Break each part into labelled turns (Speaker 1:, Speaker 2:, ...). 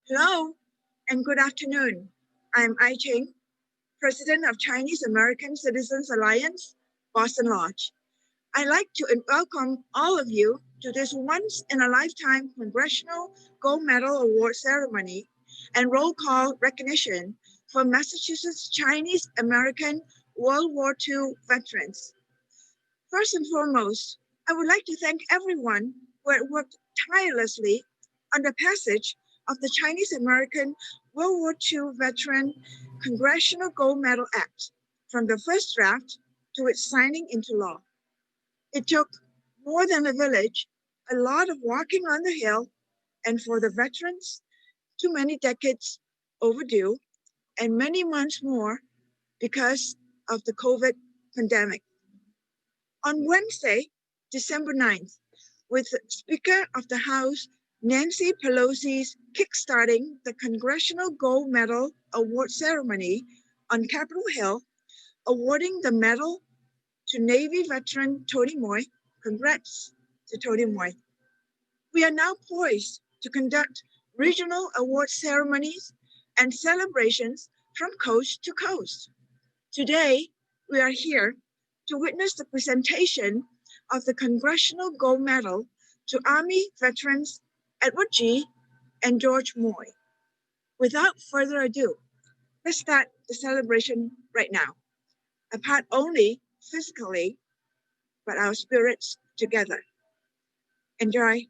Speaker 1: Hello and good afternoon. I'm Ai Ching, President of Chinese American Citizens Alliance, Boston Lodge. I'd like to welcome all of you to this once-in-a-lifetime Congressional Gold Medal Award ceremony and roll call recognition for Massachusetts Chinese American World War II veterans. First and foremost, I would like to thank everyone who had worked tirelessly on the passage of the Chinese American World War II Veteran Congressional Gold Medal Act, from the first draft to its signing into law. It took more than a village, a lot of walking on the Hill, and for the veterans, too many decades overdue, and many months more because of the COVID pandemic. On Wednesday, December 9th, with Speaker of the House Nancy Pelosi's kickstarting the Congressional Gold Medal Award ceremony on Capitol Hill, awarding the medal to Navy veteran Tony Moy. Congrats to Tony Moy. We are now poised to conduct regional award ceremonies and celebrations from coast to coast. Today, we are here to witness the presentation of the Congressional Gold Medal to Army veterans Edward G. and George Moy. Without further ado, let's start the celebration right now. Apart only physically, but our spirits together. Enjoy.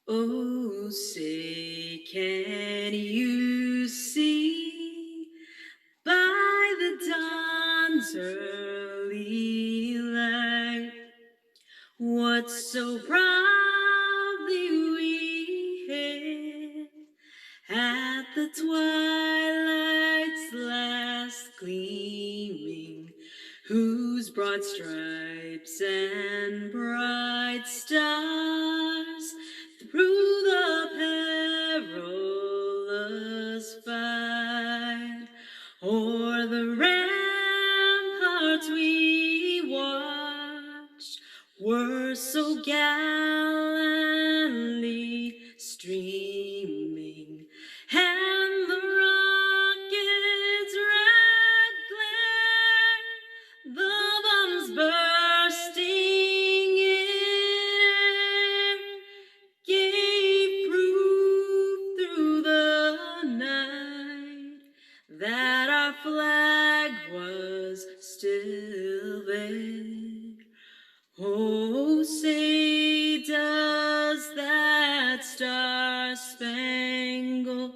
Speaker 2: Oh, say, can you see by the dawn's early light what so proudly we hailed at the twilight's last gleaming, whose broad stripes and bright stars through the perilous fight o'er the ramparts we watched were so gallantly streaming, and the rocket's red glare, the bombs bursting in air, gave proof through the night that our flag was still there. Oh, say, does that star-spangled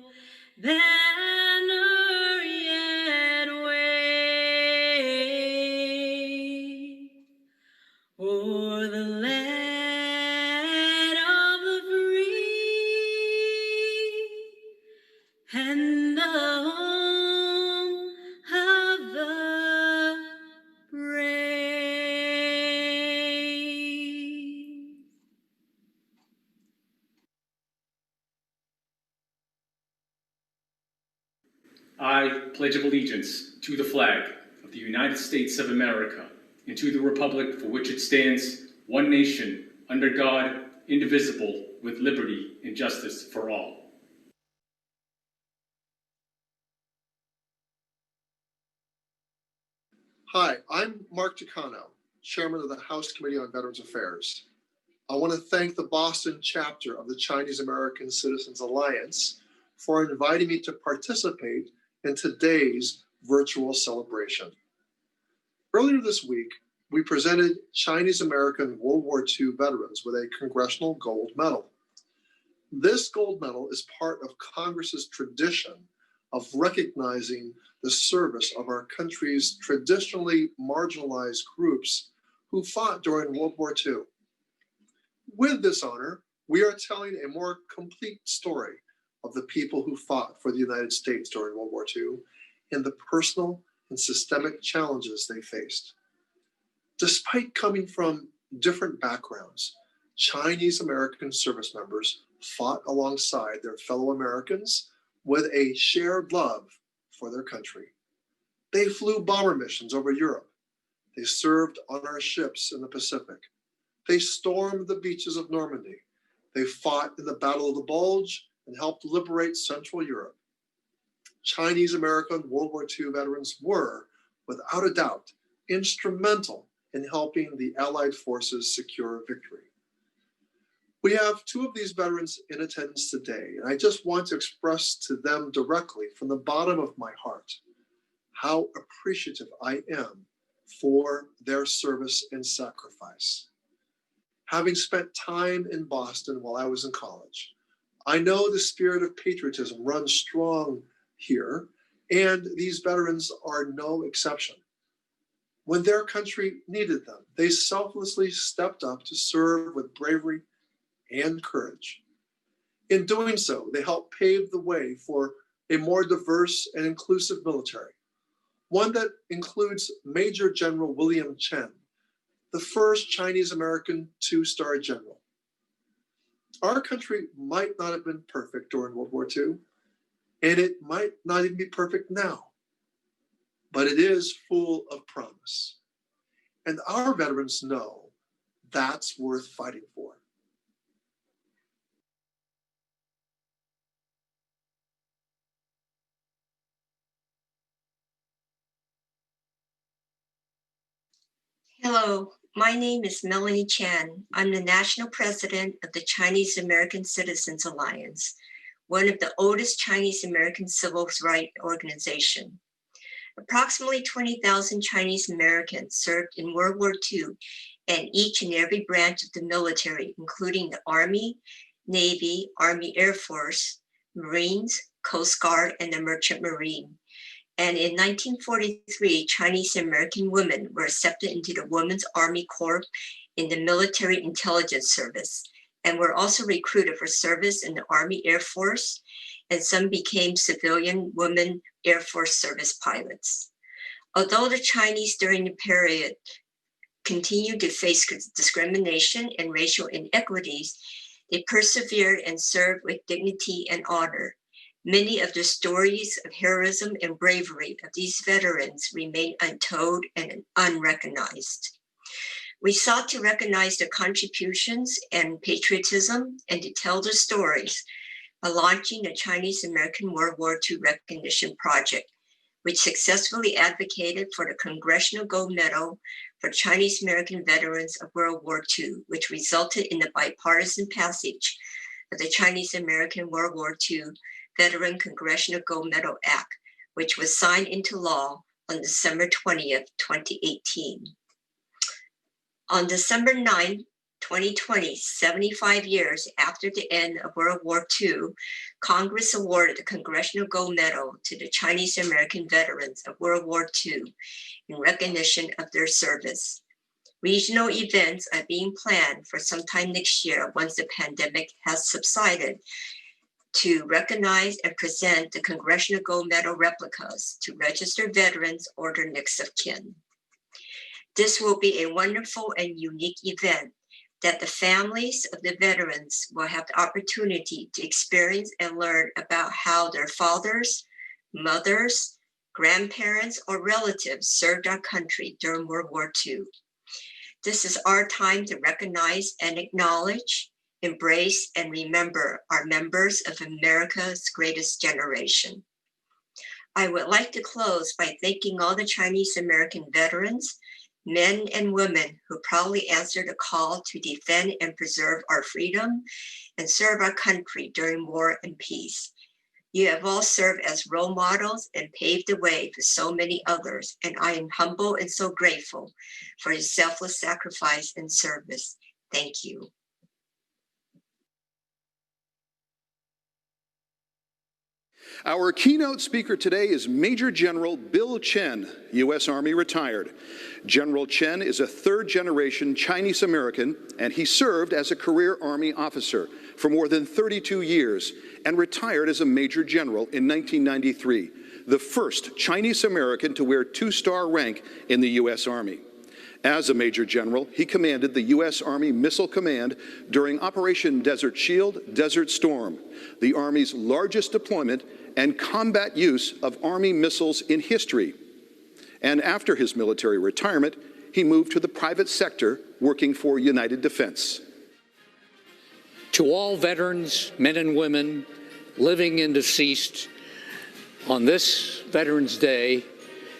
Speaker 2: banner yet wave o'er the land of the free and the home of the brave?
Speaker 3: I pledge allegiance to the flag of the United States of America and to the republic for which it stands, one nation, under God, indivisible, with liberty and justice for all.
Speaker 4: Hi, I'm Mark Chicano, Chairman of the House Committee on Veterans Affairs. I want to thank the Boston chapter of the Chinese American Citizens Alliance for inviting me to participate in today's virtual celebration. Earlier this week, we presented Chinese American World War II veterans with a Congressional Gold Medal. This gold medal is part of Congress's tradition of recognizing the service of our country's traditionally marginalized groups who fought during World War II. With this honor, we are telling a more complete story of the people who fought for the United States during World War II and the personal and systemic challenges they faced. Despite coming from different backgrounds, Chinese American service members fought alongside their fellow Americans with a shared love for their country. They flew bomber missions over Europe. They served on our ships in the Pacific. They stormed the beaches of Normandy. They fought in the Battle of the Bulge and helped liberate Central Europe. Chinese American World War II veterans were, without a doubt, instrumental in helping the Allied forces secure victory. We have two of these veterans in attendance today, and I just want to express to them directly from the bottom of my heart how appreciative I am for their service and sacrifice. Having spent time in Boston while I was in college, I know the spirit of patriotism runs strong here, and these veterans are no exception. When their country needed them, they selflessly stepped up to serve with bravery and courage. In doing so, they helped pave the way for a more diverse and inclusive military, one that includes Major General William Chen, the first Chinese American two-star general. Our country might not have been perfect during World War II, and it might not even be perfect now, but it is full of promise. And our veterans know that's worth fighting for.
Speaker 5: Hello, my name is Melanie Chan. I'm the National President of the Chinese American Citizens Alliance, one of the oldest Chinese American civil rights organizations. Approximately 20,000 Chinese Americans served in World War II in each and every branch of the military, including the Army, Navy, Army Air Force, Marines, Coast Guard, and the Merchant Marine. And in 1943, Chinese American women were accepted into the Women's Army Corps in the Military Intelligence Service, and were also recruited for service in the Army Air Force, and some became civilian women Air Force service pilots. Although the Chinese during the period continued to face discrimination and racial inequities, they persevered and served with dignity and honor. Many of the stories of heroism and bravery of these veterans remain untold and unrecognized. We sought to recognize their contributions and patriotism and to tell their stories by launching the Chinese American World War II Recognition Project, which successfully advocated for the Congressional Gold Medal for Chinese American veterans of World War II, which resulted in the bipartisan passage of the Chinese American World War II Veteran Congressional Gold Medal Act, which was signed into law on December 20th, 2018. On December 9, 2020, 75 years after the end of World War II, Congress awarded the Congressional Gold Medal to the Chinese American veterans of World War II in recognition of their service. Regional events are being planned for sometime next year once the pandemic has subsided, to recognize and present the Congressional Gold Medal replicas to registered veterans or their next of kin. This will be a wonderful and unique event that the families of the veterans will have the opportunity to experience and learn about how their fathers, mothers, grandparents, or relatives served our country during World War II. This is our time to recognize and acknowledge, embrace, and remember our members of America's greatest generation. I would like to close by thanking all the Chinese American veterans, men and women who proudly answered a call to defend and preserve our freedom and serve our country during war and peace. You have all served as role models and paved the way for so many others, and I am humble and so grateful for your selfless sacrifice and service. Thank you.
Speaker 6: Our keynote speaker today is Major General Bill Chen, U.S. Army retired. General Chen is a third-generation Chinese American, and he served as a career Army officer for more than 32 years and retired as a Major General in 1993, the first Chinese American to wear two-star rank in the U.S. Army. As a Major General, he commanded the U.S. Army Missile Command during Operation Desert Shield, Desert Storm, the Army's largest deployment and combat use of Army missiles in history. And after his military retirement, he moved to the private sector, working for United Defense.
Speaker 7: To all veterans, men and women, living and deceased, on this Veterans Day,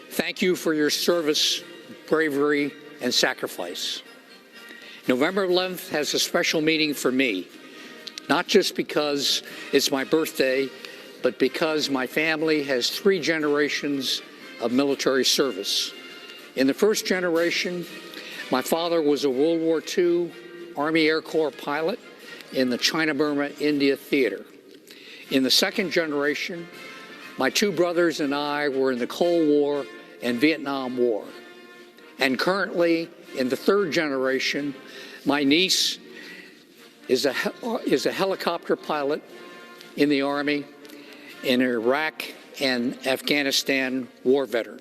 Speaker 7: thank you for your service, bravery, and sacrifice. November 11th has a special meaning for me, not just because it's my birthday, but because my family has 3 generations of military service. In the first generation, my father was a World War II Army Air Corps pilot in the China-Burma India Theater. In the second generation, my 2 brothers and I were in the Cold War and Vietnam War. And currently, in the third generation, my niece is a helicopter pilot in the Army, an Iraq and Afghanistan war veteran.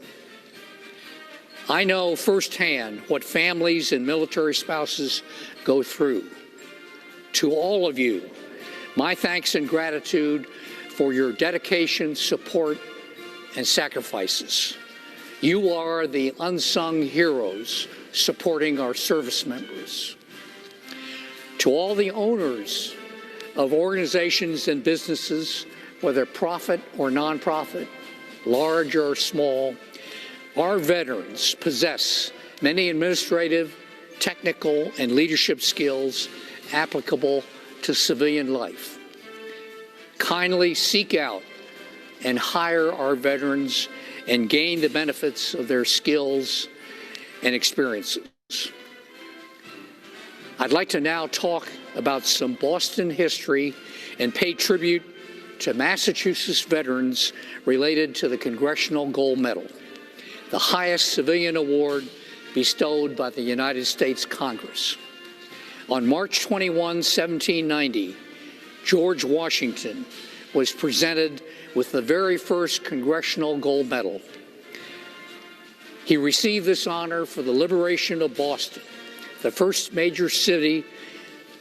Speaker 7: I know firsthand what families and military spouses go through. To all of you, my thanks and gratitude for your dedication, support, and sacrifices. You are the unsung heroes supporting our service members. To all the owners of organizations and businesses, whether profit or nonprofit, large or small, our veterans possess many administrative, technical, and leadership skills applicable to civilian life. Kindly seek out and hire our veterans and gain the benefits of their skills and experiences. I'd like to now talk about some Boston history and pay tribute to Massachusetts veterans related to the Congressional Gold Medal, the highest civilian award bestowed by the United States Congress. On March 21, 1790, George Washington was presented with the very first Congressional Gold Medal. He received this honor for the liberation of Boston, the first major city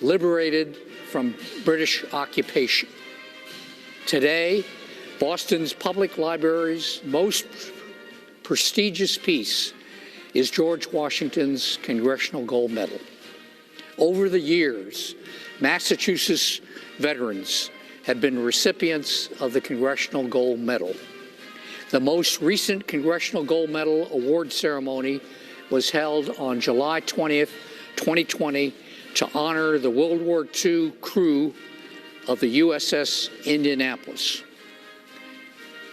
Speaker 7: liberated from British occupation. Today, Boston's public library's most prestigious piece is George Washington's Congressional Gold Medal. Over the years, Massachusetts veterans have been recipients of the Congressional Gold Medal. The most recent Congressional Gold Medal award ceremony was held on July 20th, 2020, to honor the World War II crew of the USS Indianapolis.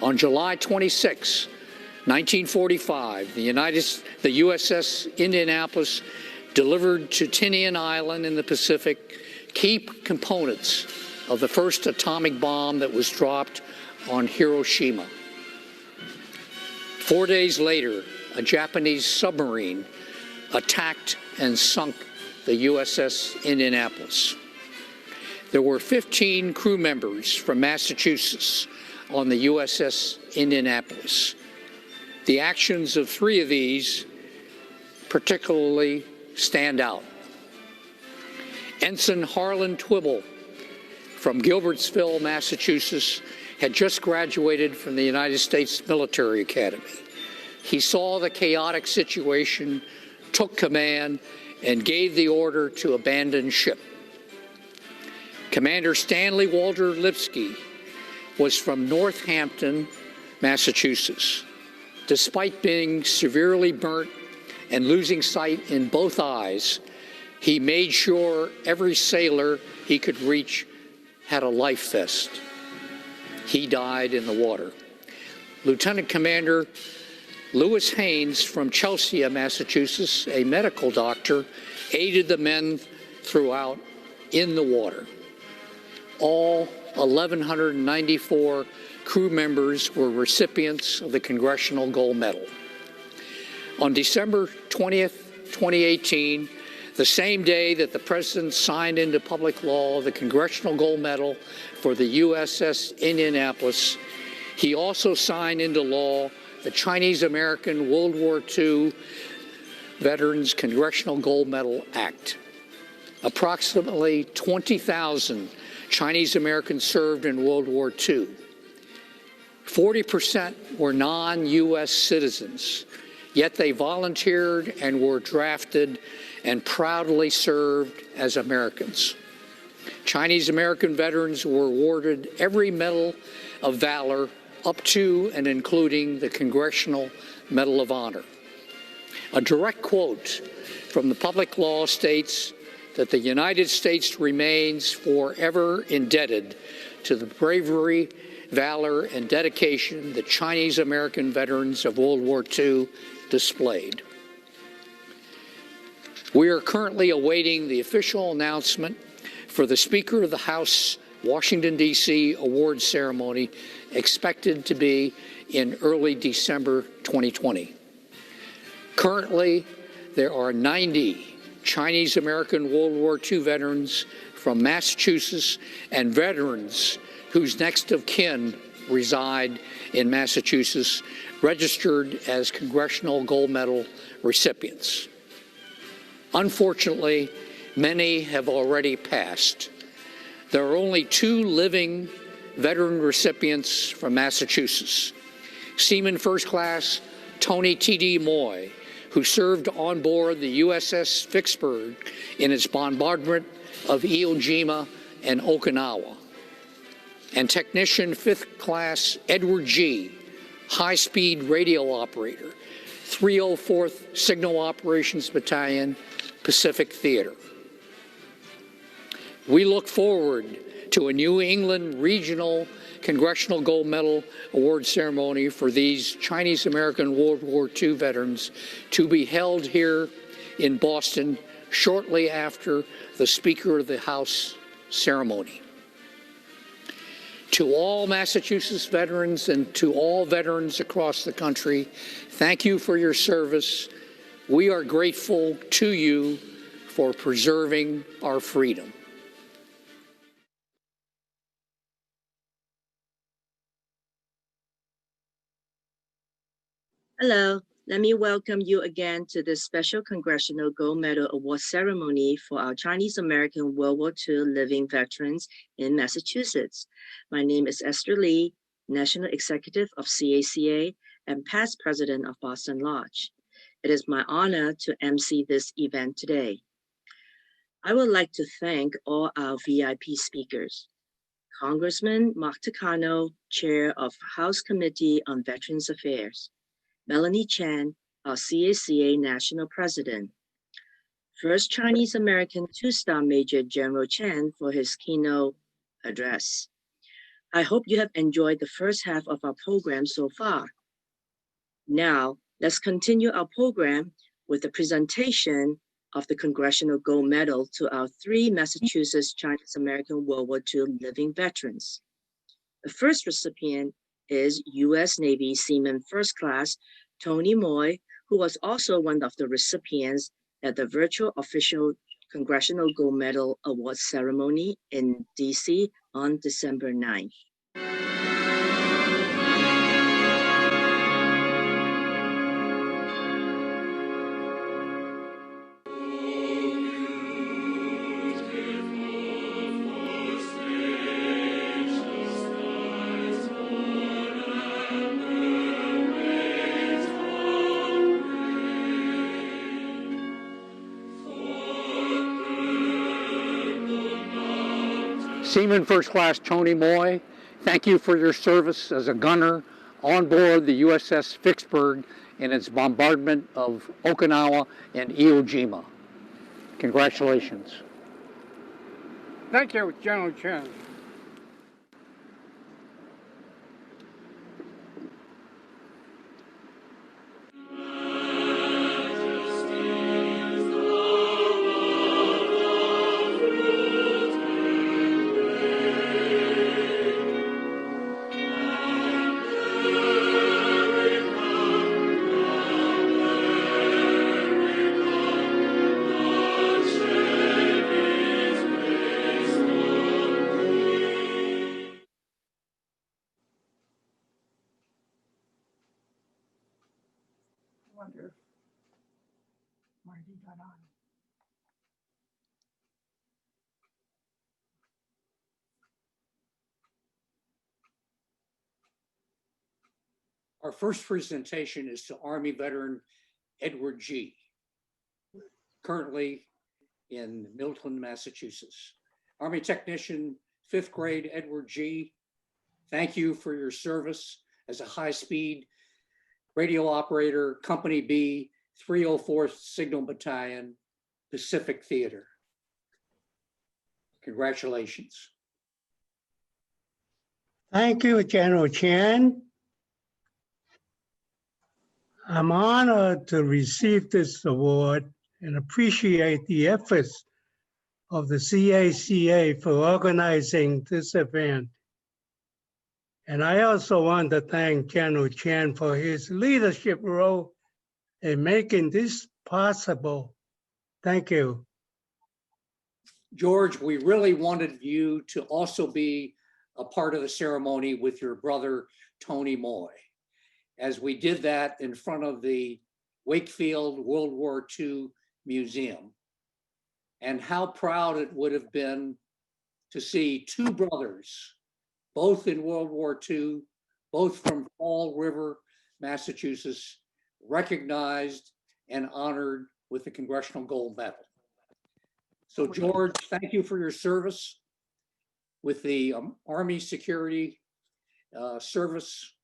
Speaker 7: On July 26, 1945, the USS Indianapolis delivered to Tinian Island in the Pacific key components of the first atomic bomb that was dropped on Hiroshima. 4 days later, a Japanese submarine attacked and sunk the USS Indianapolis. There were 15 crew members from Massachusetts on the USS Indianapolis. The actions of 3 of these particularly stand out. Ensign Harlan Twibble from Gilbertsville, Massachusetts, had just graduated from the United States Military Academy. He saw the chaotic situation, took command, and gave the order to abandon ship. Commander Stanley Walter Lipsky was from Northampton, Massachusetts. Despite being severely burnt and losing sight in both eyes, he made sure every sailor he could reach had a life vest. He died in the water. Lieutenant Commander Lewis Haynes from Chelsea, Massachusetts, a medical doctor, aided the men throughout in the water. All 1,194 crew members were recipients of the Congressional Gold Medal. On December 20th, 2018, the same day that the President signed into public law the Congressional Gold Medal for the USS Indianapolis, he also signed into law the Chinese American World War II Veterans Congressional Gold Medal Act. Approximately 20,000 Chinese Americans served in World War II. 40% were non-U.S. citizens, yet they volunteered and were drafted and proudly served as Americans. Chinese American veterans were awarded every Medal of Valor up to and including the Congressional Medal of Honor. A direct quote from the public law states that the United States remains forever indebted to the bravery, valor, and dedication that Chinese American veterans of World War II displayed. We are currently awaiting the official announcement for the Speaker of the House Washington, D.C. awards ceremony, expected to be in early December 2020. Currently, there are 90 Chinese American World War II veterans from Massachusetts and veterans whose next of kin reside in Massachusetts, registered as Congressional Gold Medal recipients. Unfortunately, many have already passed. There are only 2 living veteran recipients from Massachusetts. Seaman First Class Tony T.D. Moy, who served on board the USS Vicksburg in its bombardment of Iwo Jima and Okinawa. And Technician 5th Class Edward G., high-speed radio operator, 304th Signal Operations Battalion, Pacific Theater. We look forward to a New England Regional Congressional Gold Medal Award ceremony for these Chinese American World War II veterans to be held here in Boston shortly after the Speaker of the House ceremony. To all Massachusetts veterans and to all veterans across the country, thank you for your service. We are grateful to you for preserving our freedom.
Speaker 8: Hello, let me welcome you again to this special Congressional Gold Medal Award ceremony for our Chinese American World War II living veterans in Massachusetts. My name is Esther Lee, National Executive of CACA and past President of Boston Lodge. It is my honor to MC this event today. I would like to thank all our VIP speakers. Congressman Mark Chicano, Chair of House Committee on Veterans Affairs. Melanie Chan, our CACA National President. First Chinese American 2-star Major General Chan for his keynote address. I hope you have enjoyed the first half of our program so far. Now, let's continue our program with the presentation of the Congressional Gold Medal to our 3 Massachusetts Chinese American World War II living veterans. The first recipient is U.S. Navy Seaman First Class Tony Moy, who was also one of the recipients at the virtual official Congressional Gold Medal Award ceremony in D.C. on December 9th.
Speaker 7: Seaman First Class Tony Moy, thank you for your service as a gunner on board the USS Vicksburg in its bombardment of Okinawa and Iwo Jima. Congratulations.
Speaker 9: Thank you, General Chen.
Speaker 7: Our first presentation is to Army veteran Edward G., currently in Milton, Massachusetts. Army technician, 5th grade, Edward G., thank you for your service as a high-speed radio operator, Company B, 304th Signal Battalion, Pacific Theater. Congratulations.
Speaker 10: Thank you, General Chan. I'm honored to receive this award and appreciate the efforts of the CACA for organizing this event. And I also want to thank General Chan for his leadership role in making this possible. Thank you.
Speaker 7: George, we really wanted you to also be a part of the ceremony with your brother, Tony Moy, as we did that in front of the Wakefield World War II Museum. And how proud it would have been to see two brothers, both in World War II, both from Fall River, Massachusetts, recognized and honored with the Congressional Gold Medal. So George, thank you for your service with the Army Security Service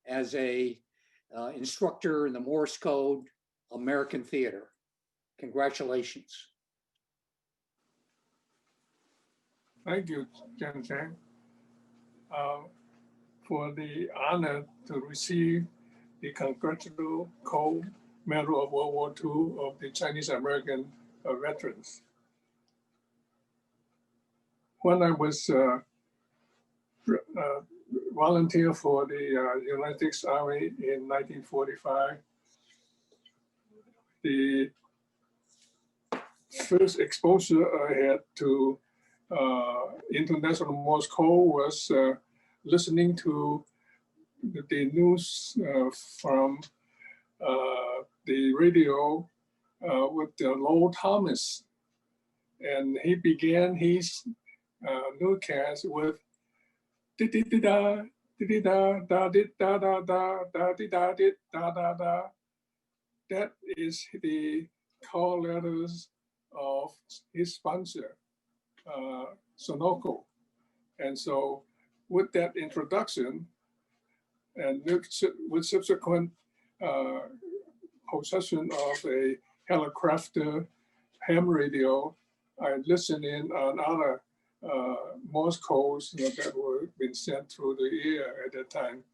Speaker 7: as a instructor in the Morse Code American Theater. Congratulations.
Speaker 9: Thank you, General Chen, for the honor to receive the Congressional Gold Medal of World War II of the Chinese American veterans. When I was volunteer for the United States Army in 1945, the first exposure I had to international Morse code was listening to the news from the radio with Lowell Thomas. And he began his newscast with da-di-da-da, da-di-da, da-di-da-da, da-di-da-di-da-da-da. That is the call letters of his sponsor, Sunoco. And so with that introduction and with subsequent possession of a Helicopter ham radio, I listened in on other Morse codes that were being sent through the air at that time.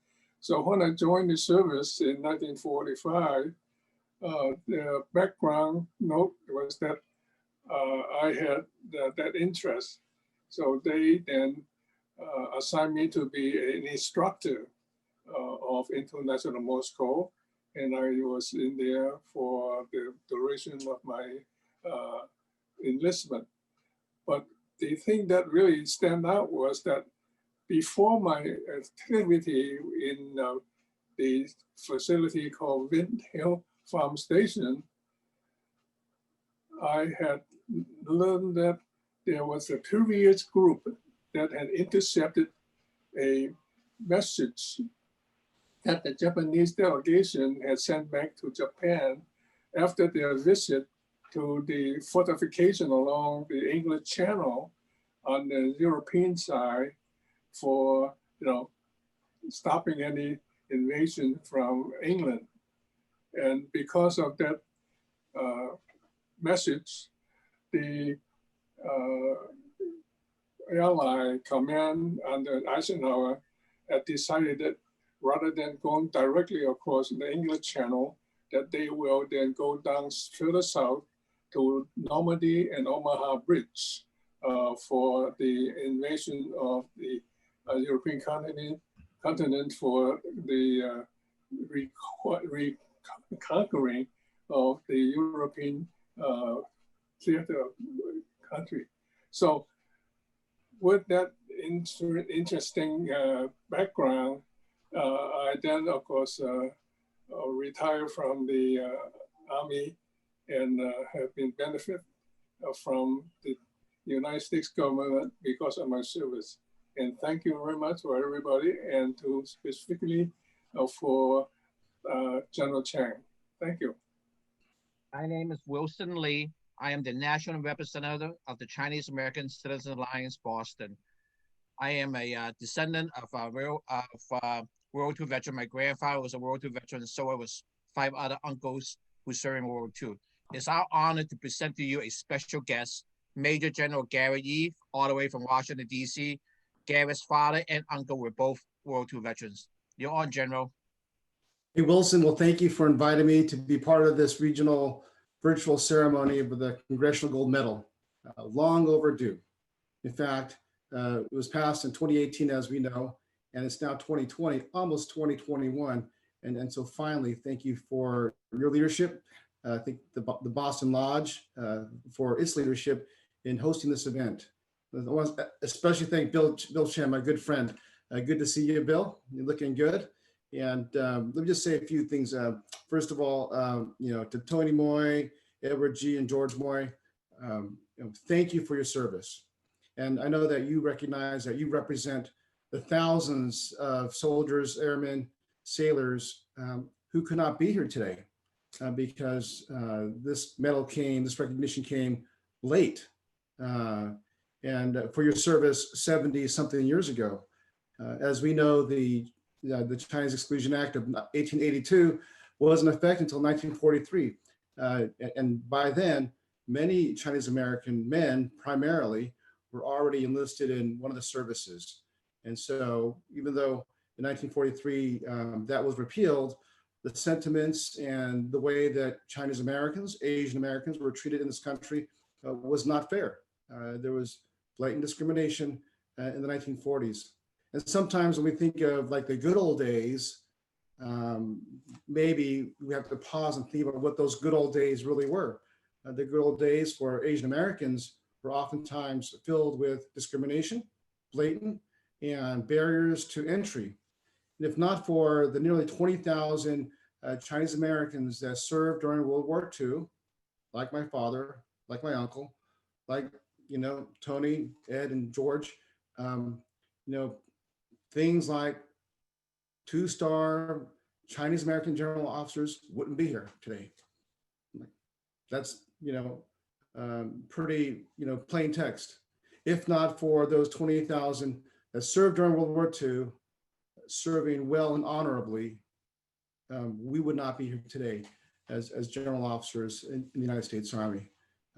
Speaker 9: So when I joined the service in 1945, the background note was that I had that interest. So they then assigned me to be an instructor of International Morse Code. And I was in there for the duration of my enlistment. But the thing that really stand out was that before my activity in the facility called Wind Hill Farm Station, I had learned that there was a previous group that had intercepted a message that the Japanese delegation had sent back to Japan after their visit to the fortification along the English Channel on the European side for, stopping any invasion from England. And because of that message, the Allied command under Eisenhower had decided that rather than going directly across the English Channel, that they will then go down further south to Normandy and Omaha Bridge for the invasion of the European continent for the reconquering of the European theater country. So with that interesting background, I then, of course, retired from the Army and have been benefit from the United States government because of my service. And thank you very much for everybody, and to specifically for General Chang. Thank you.
Speaker 11: My name is Wilson Lee. I am the national representative of the Chinese American Citizens Alliance, Boston. I am a descendant of World II veteran. My grandfather was a World II veteran, and so was 5 other uncles who served in World II. It's our honor to present to you a special guest, Major General Gary Yee, all the way from Washington, D.C. Gary's father and uncle were both World II veterans. You're on, General.
Speaker 12: Hey, Wilson, well, thank you for inviting me to be part of this regional virtual ceremony of the Congressional Gold Medal. Long overdue. In fact, it was passed in 2018, as we know, and it's now 2020, almost 2021. And so finally, thank you for your leadership. I think the Boston Lodge for its leadership in hosting this event. I want to especially thank Bill Chen, my good friend. Good to see you, Bill. You're looking good. And let me just say a few things. First of all, to Tony Moy, Edward G. and George Moy, thank you for your service. And I know that you recognize that you represent the thousands of soldiers, airmen, sailors who could not be here today because this recognition came late. And for your service 70-something years ago. As we know, the Chinese Exclusion Act of 1882 was in effect until 1943. And by then, many Chinese American men primarily were already enlisted in one of the services. And so even though in 1943 that was repealed, the sentiments and the way that Chinese Americans, Asian Americans were treated in this country was not fair. There was blatant discrimination in the 1940s. And sometimes when we think of like the good old days, maybe we have to pause and think about what those good old days really were. The good old days for Asian Americans were oftentimes filled with discrimination, blatant, and barriers to entry. And if not for the nearly 20,000 Chinese Americans that served during World War II, like my father, like my uncle, like, Tony, Ed, and George, things like 2-star Chinese American general officers wouldn't be here today. That's, pretty, plain text. If not for those 28,000 that served during World War II, serving well and honorably, we would not be here today as general officers in the United States Army.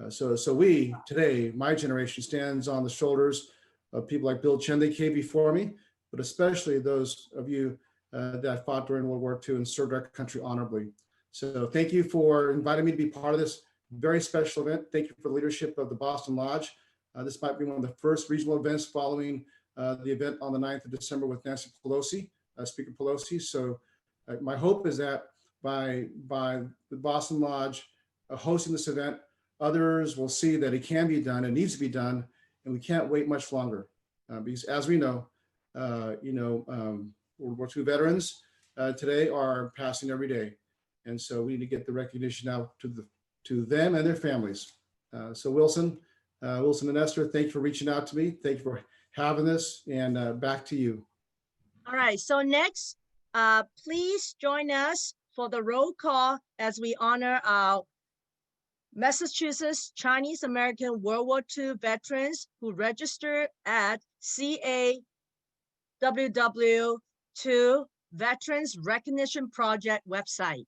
Speaker 12: So we today, my generation, stands on the shoulders of people like Bill Chen. They came before me, but especially those of you that fought during World War II and served our country honorably. So thank you for inviting me to be part of this very special event. Thank you for the leadership of the Boston Lodge. This might be one of the first regional events following the event on the 9th of December with Nancy Pelosi, Speaker Pelosi. So my hope is that by the Boston Lodge hosting this event, others will see that it can be done, it needs to be done, and we can't wait much longer. Because as we know, World War II veterans today are passing every day. And so we need to get the recognition out to them and their families. So Wilson and Esther, thank you for reaching out to me. Thank you for having this, and back to you.
Speaker 8: All right, so next, please join us for the roll call as we honor our Massachusetts Chinese American World War II veterans who registered at CAWW to
Speaker 13: Veterans Recognition Project website.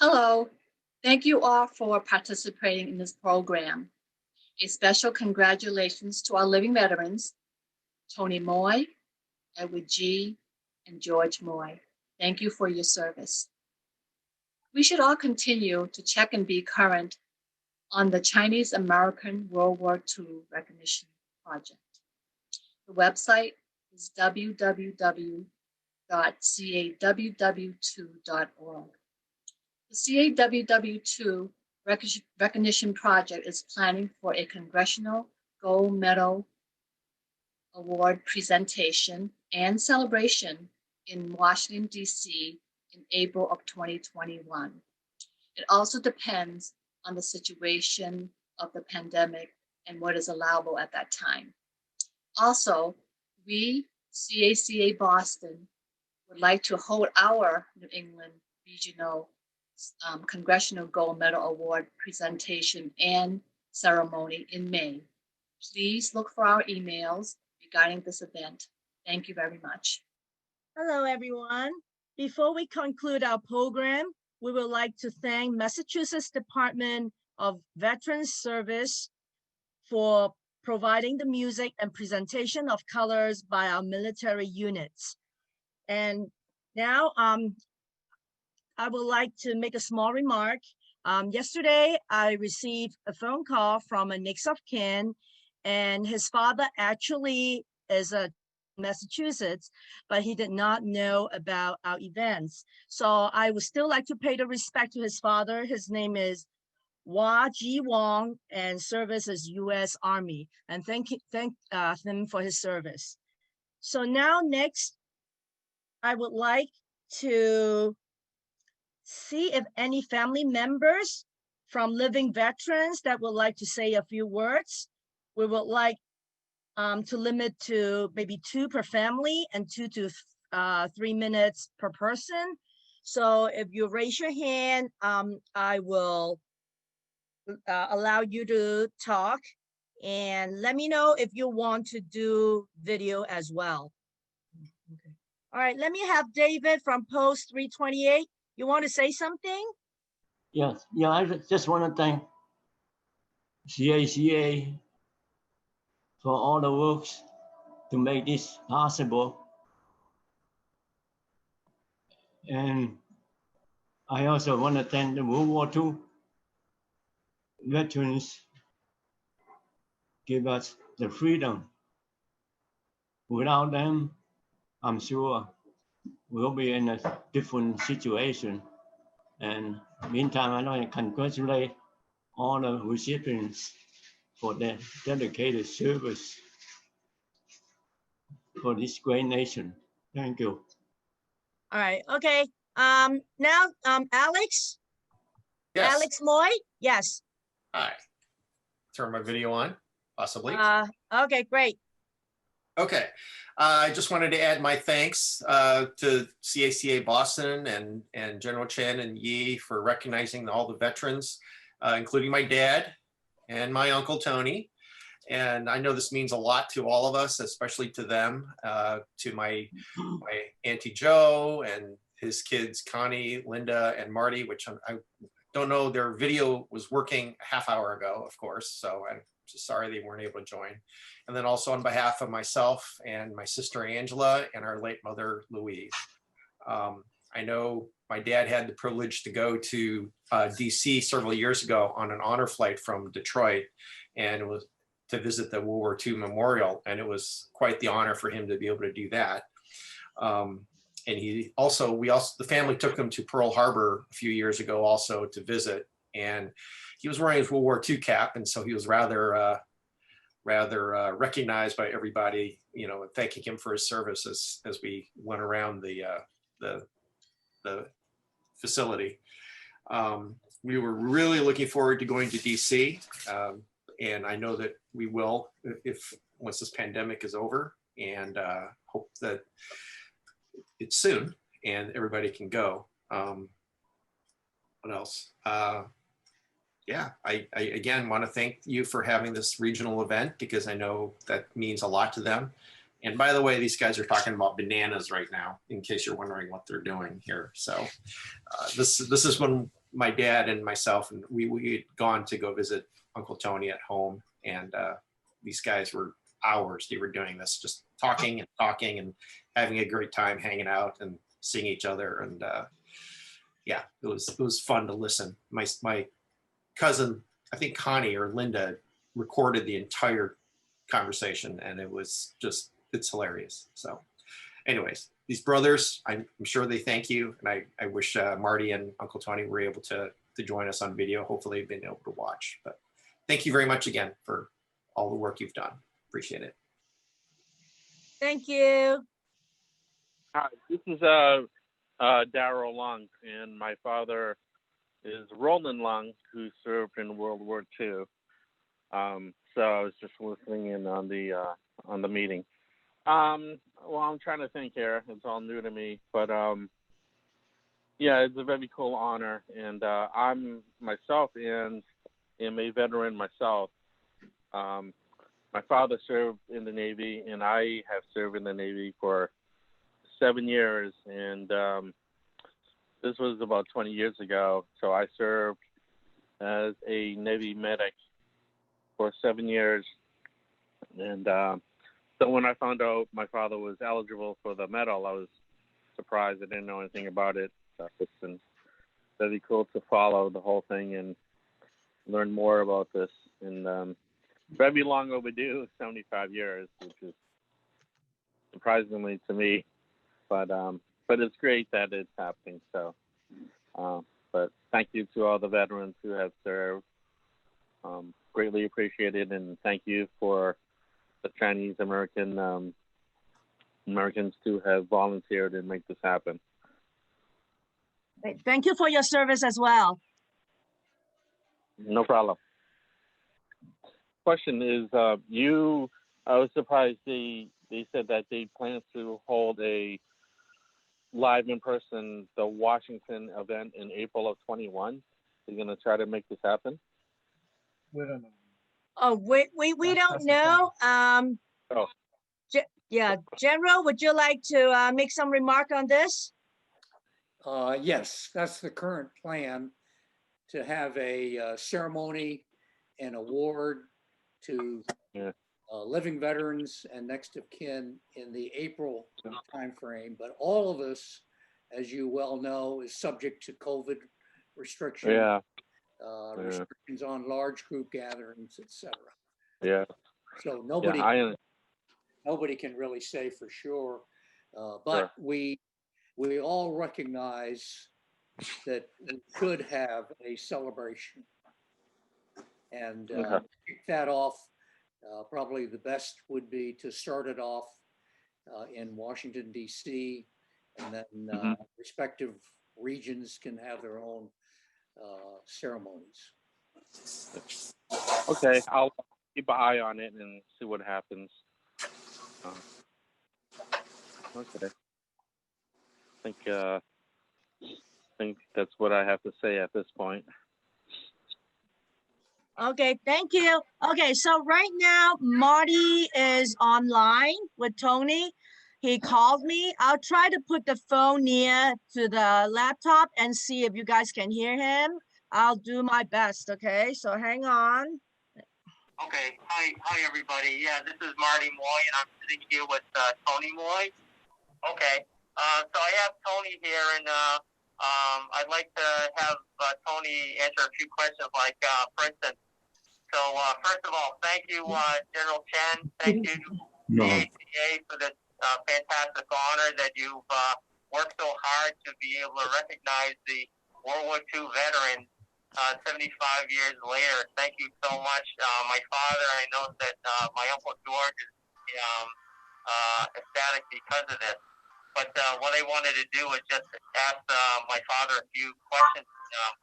Speaker 14: Hello, thank you all for participating in this program. A special congratulations to our living veterans, Tony Moy, Edward G., and George Moy. Thank you for your service. We should all continue to check and be current on the Chinese American World War II Recognition Project. The website is www.caww2.org. The CAWW2 Recognition Project is planning for a Congressional Gold Medal Award presentation and celebration in Washington, D.C. in April of 2021. It also depends on the situation of the pandemic and what is allowable at that time. Also, we, CACA Boston, would like to hold our New England Regional Congressional Gold Medal Award presentation and ceremony in May. Please look for our emails regarding this event. Thank you very much.
Speaker 13: Hello, everyone. Before we conclude our program, we would like to thank Massachusetts Department of Veterans Service for providing the music and presentation of colors by our military units. And now I would like to make a small remark. Yesterday, I received a phone call from a next of kin, and his father actually is a Massachusetts, but he did not know about our events. So I would still like to pay the respect to his father. His name is Hua Ji Wong, and service is U.S. Army. And thank him for his service. So now next, I would like to see if any family members from living veterans that would like to say a few words. We would like to limit to maybe 2 per family and 2 to 3 minutes per person. So if you raise your hand, I will allow you to talk, and let me know if you want to do video as well. Okay. All right, let me have David from Post 328. You want to say something?
Speaker 15: Yes, yeah, I just want to thank CACA for all the works to make this possible. And I also want to thank the World War II veterans give us the freedom. Without them, I'm sure we'll be in a different situation. And meantime, I want to congratulate all the recipients for their dedicated service for this great nation. Thank you.
Speaker 13: All right, okay. Now, Alex?
Speaker 16: Yes.
Speaker 13: Alex Moy? Yes.
Speaker 16: Hi. Turn my video on, possibly.
Speaker 13: Okay, great.
Speaker 16: Okay. I just wanted to add my thanks to CACA Boston and General Chen and Yi for recognizing all the veterans, including my dad and my Uncle Tony. And I know this means a lot to all of us, especially to them, to my Auntie Joe and his kids, Connie, Linda, and Marty, which I don't know, their video was working a half hour ago, of course, so I'm just sorry they weren't able to join. And then also on behalf of myself and my sister Angela and our late mother Louise. I know my dad had the privilege to go to DC several years ago on an honor flight from Detroit, and it was to visit the World War II Memorial, and it was quite the honor for him to be able to do that. And the family took him to Pearl Harbor a few years ago also to visit, and he was wearing his World War II cap, and so he was rather recognized by everybody, you know, thanking him for his service as we went around the facility. We were really looking forward to going to DC, and I know that we will once this pandemic is over, and hope that it's soon and everybody can go. What else? Yeah, I again want to thank you for having this regional event, because I know that means a lot to them. And by the way, these guys are talking about bananas right now, in case you're wondering what they're doing here. So this is when my dad and myself, and we had gone to go visit Uncle Tony at home, and these guys were hours. They were doing this, just talking and having a great time, hanging out and seeing each other, and yeah, it was fun to listen. My cousin, I think Connie or Linda, recorded the entire conversation, and it's hilarious. So anyways, these brothers, I'm sure they thank you, and I wish Marty and Uncle Tony were able to join us on video. Hopefully they've been able to watch, but thank you very much again for all the work you've done. Appreciate it.
Speaker 13: Thank you.
Speaker 17: Hi, this is Darrell Lung, and my father is Roland Lung, who served in World War II. So I was just listening in on the meeting. Well, I'm trying to think here. It's all new to me, but yeah, it's a very cool honor, and I'm myself and am a veteran myself. My father served in the Navy, and I have served in the Navy for 7 years, and this was about 20 years ago. So I served as a Navy medic for 7 years, and so when I found out my father was eligible for the medal, I was surprised. I didn't know anything about it. It's been very cool to follow the whole thing and learn more about this. And very long overdue, 75 years, which is surprisingly to me. But it's great that it's happening. So, but thank you to all the veterans who have served. Greatly appreciated, and thank you for the Chinese Americans to have volunteered and make this happen.
Speaker 13: Thank you for your service as well.
Speaker 17: No problem. Question is, I was surprised they said that they plan to hold a live in person, the Washington event in April of 21. They're going to try to make this happen?
Speaker 9: We don't know.
Speaker 13: Oh, we don't know.
Speaker 17: Oh.
Speaker 13: Yeah, General, would you like to make some remark on this?
Speaker 7: Yes, that's the current plan, to have a ceremony and award to living veterans and next of kin in the April timeframe. But all of us, as you well know, is subject to COVID restrictions.
Speaker 17: Yeah.
Speaker 7: Restrictions on large group gatherings, etc.
Speaker 17: Yeah.
Speaker 7: So nobody can really say for sure, but we all recognize that we should have a celebration, and to kick that off, probably the best would be to start it off in Washington, D.C., and then respective regions can have their own ceremonies.
Speaker 17: Okay, I'll keep an eye on it and see what happens. Okay. I think that's what I have to say at this point.
Speaker 13: Okay, thank you. Okay, so right now, Marty is online with Tony. He called me. I'll try to put the phone near to the laptop and see if you guys can hear him. I'll do my best, okay? So hang on.
Speaker 18: Okay, hi everybody. Yeah, this is Marty Moy, and I'm sitting here with Tony Moy. Okay, so I have Tony here, and I'd like to have Tony answer a few questions, like, for instance, so first of all, thank you, General Chen. Thank you, CACA, for this fantastic honor that you've worked so hard to be able to recognize the World War II veterans 75 years later. Thank you so much. My father, I know that my Uncle George is ecstatic because of this. But what I wanted to do is just ask my father a few questions.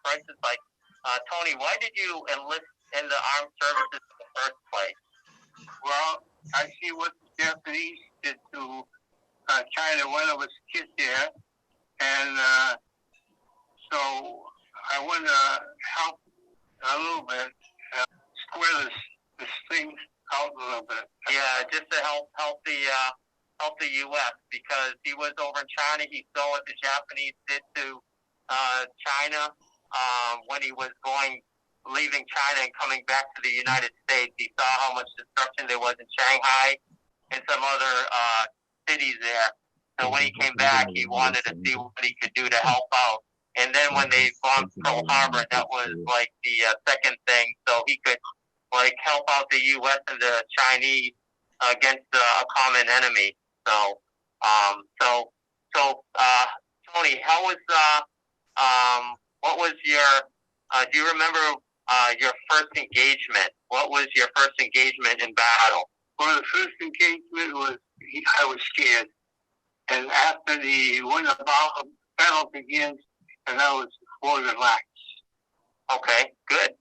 Speaker 18: For instance, like, Tony, why did you enlist in the armed services in the first place?
Speaker 19: Well, I see what the Japanese did to China when I was a kid there. And so I want to help a little bit, square this thing out a little bit.
Speaker 18: Yeah, just to help the U.S. because he was over in China. He saw what the Japanese did to China, when he was leaving China and coming back to the United States. He saw how much destruction there was in Shanghai and some other cities there. So when he came back, he wanted to see what he could do to help out. And then when they bombed Pearl Harbor, that was like the second thing. So he could like help out the U.S. and the Chinese against a common enemy. So, Tony, how was what was your? Do you remember your first engagement? What was your first engagement in battle?
Speaker 19: Well, the first engagement was I was scared, and after when the battle begins, and I was more relaxed.
Speaker 18: Okay, good.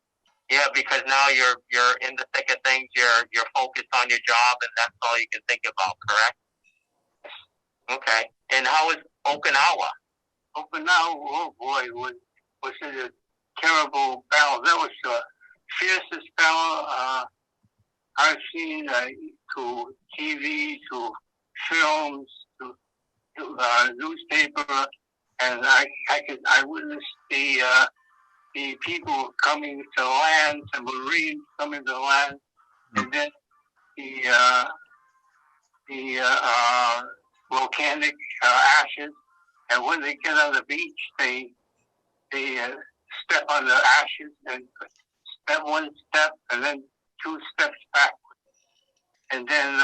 Speaker 18: Yeah, because now you're in the thick of things. You're focused on your job, and that's all you can think about. Correct? Okay. And how was Okinawa?
Speaker 19: Okinawa, oh boy, was a terrible battle. That was the fiercest battle I've seen, to TV, to films, to newspaper, and I witnessed the people coming to land, the Marines coming to land, and then the volcanic ashes. And when they get on the beach, they step on the ashes and step one step and then two steps backward. And then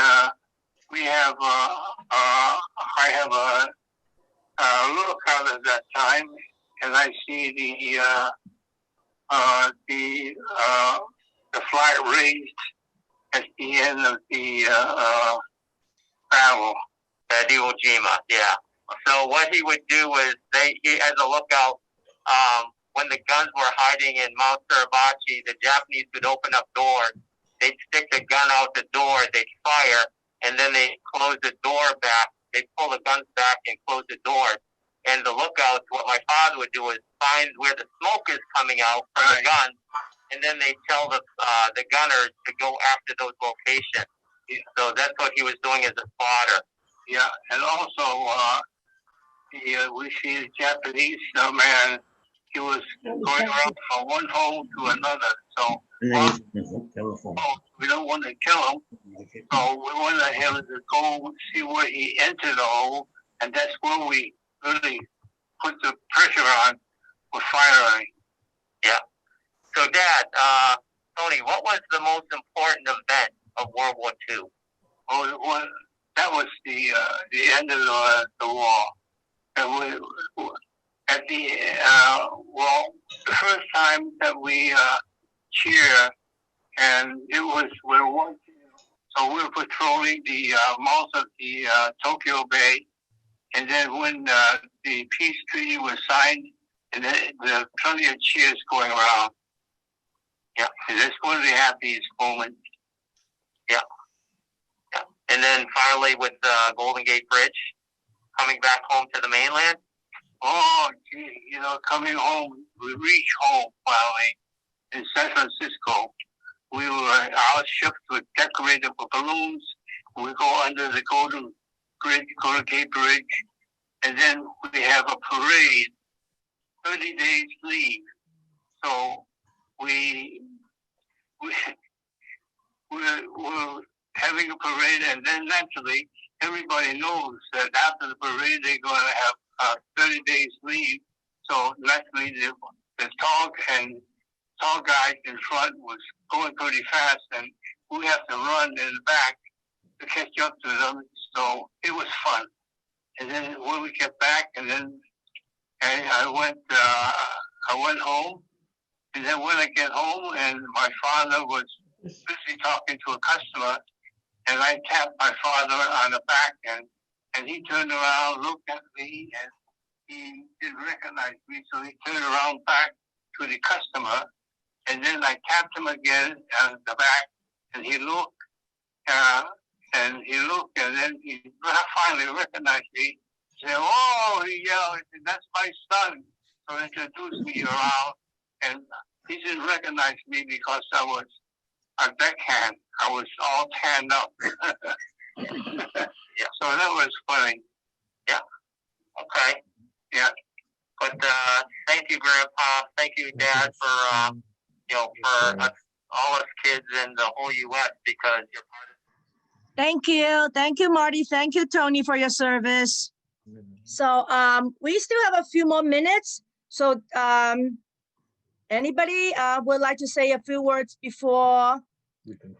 Speaker 19: we have I have a lookout at that time, and I see the flag raised at the end of the battle
Speaker 18: at Iwo Jima. Yeah. So what he would do was he as a lookout, when the guns were hiding in Mount Suribachi, the Japanese would open up doors. They'd stick the gun out the door, they'd fire, and then they'd close the door back. They'd pull the guns back and close the doors. And the lookouts, what my father would do is find where the smoke is coming out from the gun, and then they tell the gunners to go after those locations. Yeah. So that's what he was doing as a spotter.
Speaker 19: Yeah, and also we see the Japanese man. He was going around from one hole to another. So we don't want to kill him. So we want him to go see where he entered the hole, and that's where we really put the pressure on with firing.
Speaker 18: Yeah. So, Dad, Tony, what was the most important event of World War II?
Speaker 19: Oh, that was the end of the war. And at the first time that we cheer, and it was so we were patrolling the mouth of the Tokyo Bay, and then when the peace treaty was signed, and then there were plenty of cheers going around.
Speaker 18: Yeah,
Speaker 19: and that's one of the happiest moments.
Speaker 18: Yeah. Yeah. And then finally with the Golden Gate Bridge, coming back home to the mainland.
Speaker 19: Oh, gee, coming home, we reached home finally in San Francisco. Our ships were decorated with balloons. We go under the Golden Gate Bridge, and then we have a parade, 30 days leave. So we're having a parade, and then naturally everybody knows that after the parade they're going to have 30 days leave. So naturally the tall guy in front was going pretty fast, and we have to run in the back to catch up to them. So it was fun. And then when we get back, and then I went home. And then when I get home, and my father was busy talking to a customer, and I tapped my father on the back, and he turned around, looked at me, and he didn't recognize me, so he turned around back to the customer, and then I tapped him again on the back, and he looked, and then he finally recognized me. He said, "Oh," he yelled, "that's my son." So he introduced me around, and he didn't recognize me because I was a deckhand. I was all tanned up.
Speaker 18: Yeah.
Speaker 19: So that was funny.
Speaker 18: Yeah. Okay.
Speaker 19: Yeah.
Speaker 18: But thank you, Grandpa. Thank you, Dad, for for all us kids in the whole U.S. because you're part of.
Speaker 13: Thank you, Marty. Thank you, Tony, for your service. So we still have a few more minutes. So anybody would like to say a few words before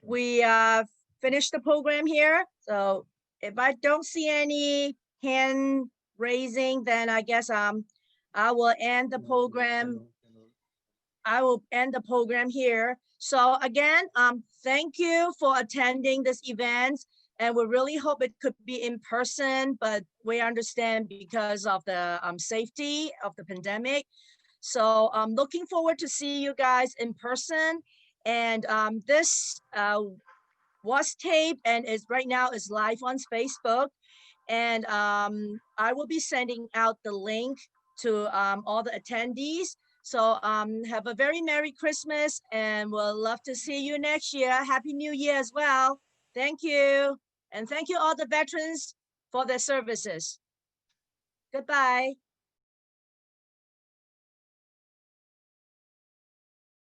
Speaker 13: we finish the program here? So if I don't see any hand raising, then I guess I will end the program. I will end the program here. So again, thank you for attending this event. And we really hope it could be in person, but we understand because of the safety of the pandemic. So I'm looking forward to see you guys in person. And this was taped and is right now is live on Facebook. And I will be sending out the link to all the attendees. So have a very Merry Christmas and we'll love to see you next year. Happy New Year as well. Thank you. And thank you all the veterans for their services. Goodbye.